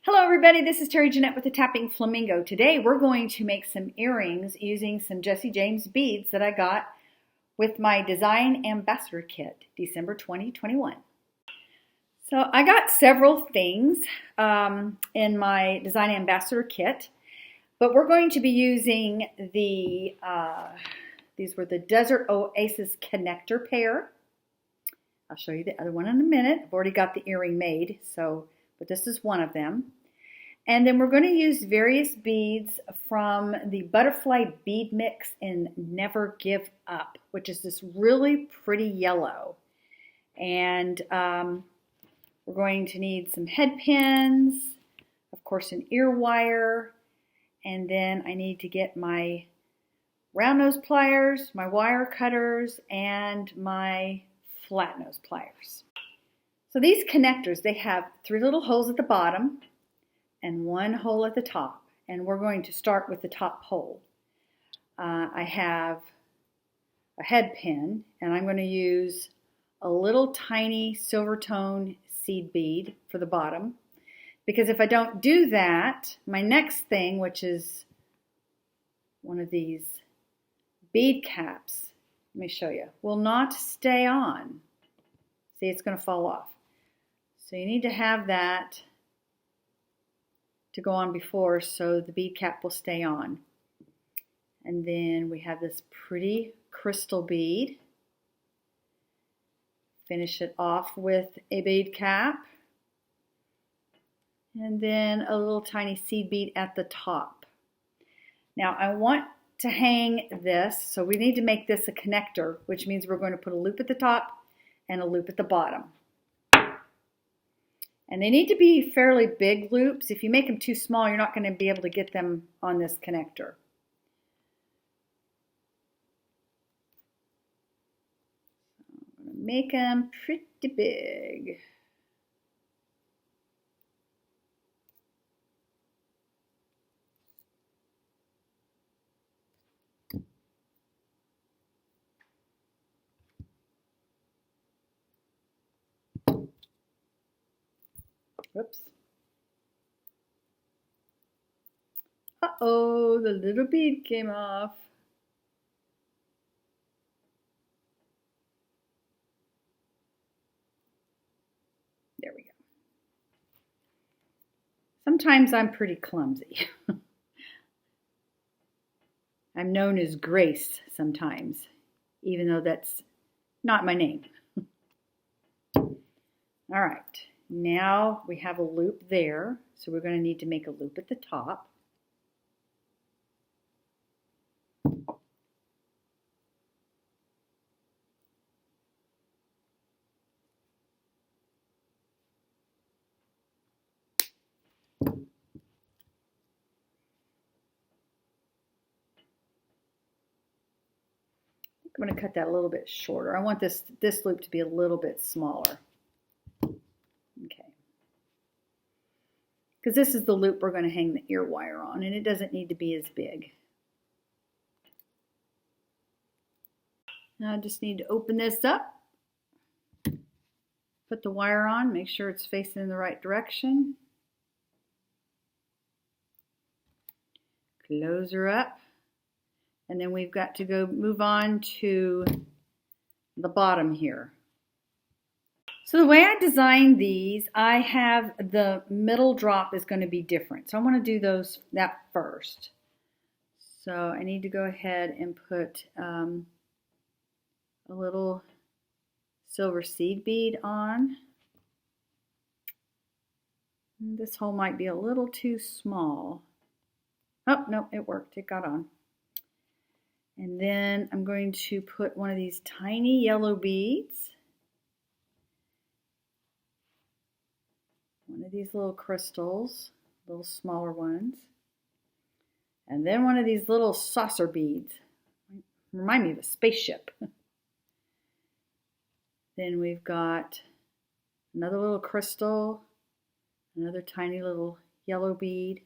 Hello everybody, this is Terry Jeanette with the Tapping Flamingo. Today we're going to make some earrings using some Jesse James beads that I got with my Design Ambassador Kit, December 2021. So I got several things in my Design Ambassador Kit, but we're going to be using these were the Desert Oasis connector pair. I'll show you the other one in a minute. I've already got the earring made, but this is one of them. And then we're going to use various beads from the Butterfly Bead Mix in Never Give Up, which is this really pretty yellow. And we're going to need some head pins, of course an ear wire, and then I need to get my round nose pliers, my wire cutters, and my flat nose pliers. So these connectors, they have 3 little holes at the bottom and 1 hole at the top, and we're going to start with the top hole. I have a head pin, and I'm going to use a little tiny silver tone seed bead for the bottom, because if I don't do that, my next thing, which is one of these bead caps, let me show you, will not stay on. See, it's going to fall off. So you need to have that to go on before so the bead cap will stay on. And then we have this pretty crystal bead. Finish it off with a bead cap. And then a little tiny seed bead at the top. Now I want to hang this, so we need to make this a connector, which means we're going to put a loop at the top and a loop at the bottom. And they need to be fairly big loops. If you make them too small, you're not going to be able to get them on this connector. I'm going to make them pretty big. Whoops. Uh-oh, the little bead came off. There we go. Sometimes I'm pretty clumsy. I'm known as Grace sometimes, even though that's not my name. All right. Now we have a loop there, so we're going to need to make a loop at the top. I'm going to cut that a little bit shorter. I want this loop to be a little bit smaller. Okay. Because this is the loop we're going to hang the ear wire on, and it doesn't need to be as big. Now I just need to open this up, put the wire on, make sure it's facing in the right direction. Close her up. And then we've got to go move on to the bottom here. So the way I designed these, I have the middle drop is going to be different. So I want to do that first. So I need to go ahead and put a little silver seed bead on. This hole might be a little too small. Oh, no, it worked. It got on. And then I'm going to put one of these tiny yellow beads, one of these little crystals, little smaller ones, and then one of these little saucer beads. Remind me of a spaceship. Then we've got another little crystal, another tiny little yellow bead,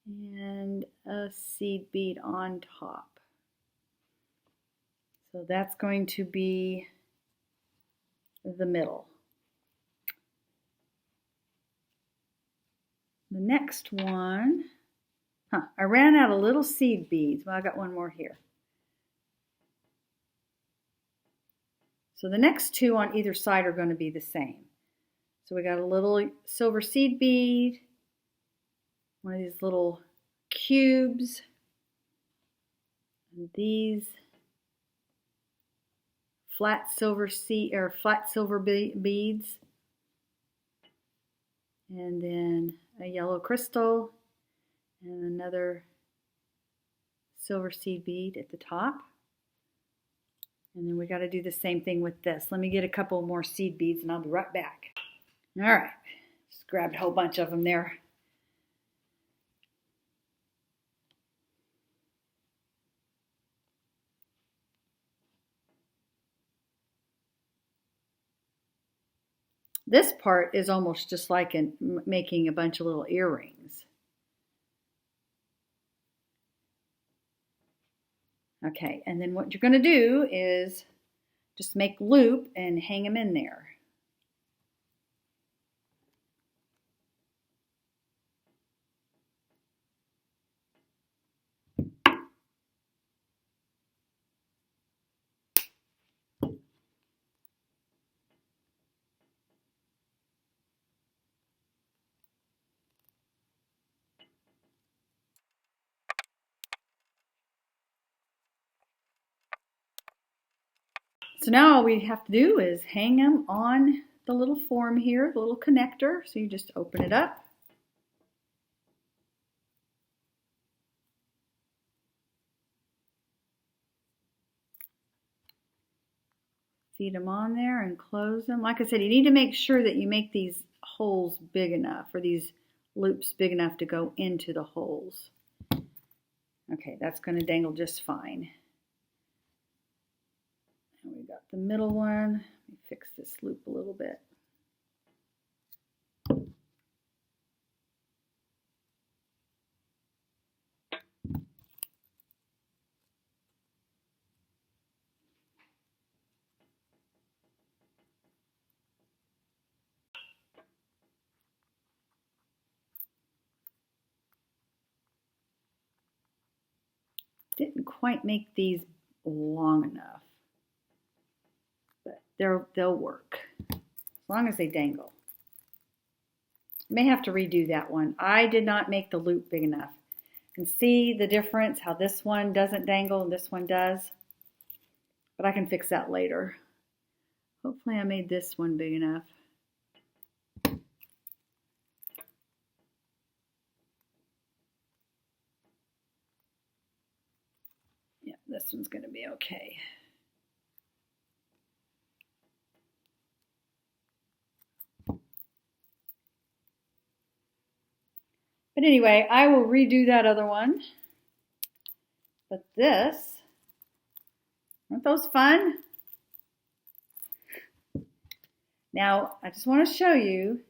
and a seed bead on top. So that's going to be the middle. The next one, I ran out of little seed beads. Well, I got one more here. So the next two on either side are going to be the same. So we got a little silver seed bead, one of these little cubes, and these flat silver beads, and then a yellow crystal and another silver seed bead at the top. And then we got to do the same thing with this. Let me get a couple more seed beads and I'll be right back. All right, just grabbed a whole bunch of them there. This part is almost just like making a bunch of little earrings. Okay, and then what you're going to do is just make loop and hang them in there. So now all we have to do is hang them on the little form here, the little connector. So you just open it up. Feed them on there and close them. Like I said, you need to make sure that you make these holes big enough, or these loops big enough to go into the holes. Okay, that's going to dangle just fine. And we got the middle one. Let me fix this loop a little bit. Didn't quite make these long enough, but they'll work as long as they dangle. I may have to redo that one. I did not make the loop big enough. And see the difference, how this one doesn't dangle and this one does? But I can fix that later. Hopefully I made this one big enough. Yeah, this one's going to be okay. But anyway, I will redo that other one. But this, aren't those fun? Now, I just want to show you,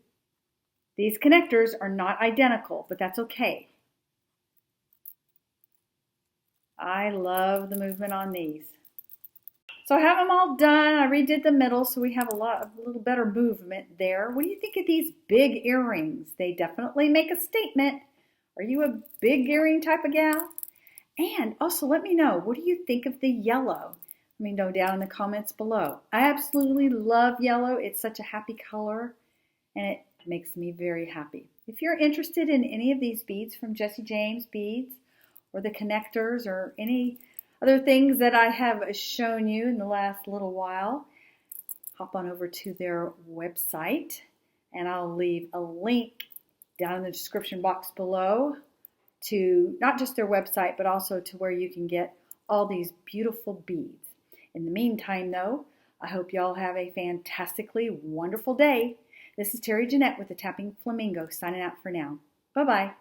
these connectors are not identical, but that's okay. I love the movement on these. So I have them all done. I redid the middle, so we have a little better movement there. What do you think of these big earrings? They definitely make a statement. Are you a big earring type of gal? And also let me know, what do you think of the yellow? Let me know down in the comments below. I absolutely love yellow. It's such a happy color, and it makes me very happy. If you're interested in any of these beads from Jessie James Beads, or the connectors, or any other things that I have shown you in the last little while, hop on over to their website, and I'll leave a link down in the description box below to not just their website, but also to where you can get all these beautiful beads. In the meantime, though, I hope y'all have a fantastically wonderful day. This is Terry Jeanette with the Tapping Flamingo signing out for now. Bye-bye.